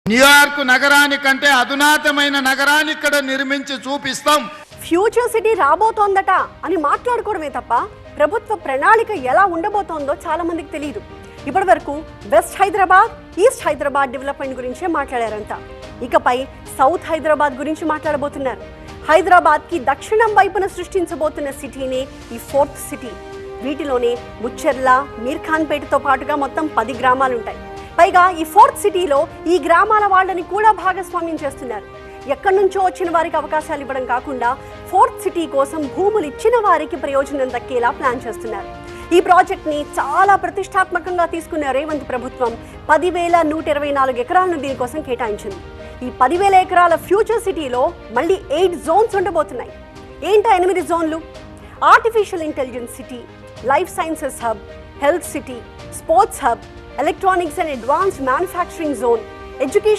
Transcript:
New York నగరానికంటే అధునాతమైన నగరాన్ని ఇక్కడ నిర్మించి చూపిస్తాం. ఫ్యూచర్ సిటీ రాబోతోందట అని మాట్లాడుకోవడమే తప్ప ప్రభుత్వ ప్రణాళిక ఎలా ఉండబోతోందో చాలా మందికి తెలియదు. ఇప్పటి వరకు west Hyderabad, east Hyderabad development గురించే మాట్లాడారంట. ఇకపై సౌత్ హైదరాబాద్ గురించి మాట్లాడబోతున్నారు. హైదరాబాద్కి దక్షిణం వైపున సృష్టించబోతున్న సిటీనే ఈ ఫోర్త్ సిటీ. వీటిలోనే ముచ్చెర్ల, మీర్ఖాన్పేటతో పాటుగా మొత్తం 10 గ్రామాలుంటాయి. పైగా ఈ ఫోర్త్ సిటీలో ఈ గ్రామాల వాళ్ళని కూడా భాగస్వామ్యం చేస్తున్నారు. ఎక్కడి నుంచో వచ్చిన వారికి అవకాశాలు ఇవ్వడం కాకుండా ఫోర్త్ సిటీ కోసం భూములు ఇచ్చిన వారికి ప్రయోజనం దక్కేలా ప్లాన్ చేస్తున్నారు. ఈ ప్రాజెక్ట్ని చాలా ప్రతిష్టాత్మకంగా తీసుకున్న రేవంత్ ప్రభుత్వం 10,124 ఎకరాలను దీనికోసం కేటాయించింది. ఈ 10,000 ఎకరాల ఫ్యూచర్ సిటీలో మళ్ళీ 8 జోన్స్ ఉండబోతున్నాయి. ఏంటా 8 జోన్లు? Artificial intelligence city, life sciences hub, health city, sports hub, electronics and advanced manufacturing zone, education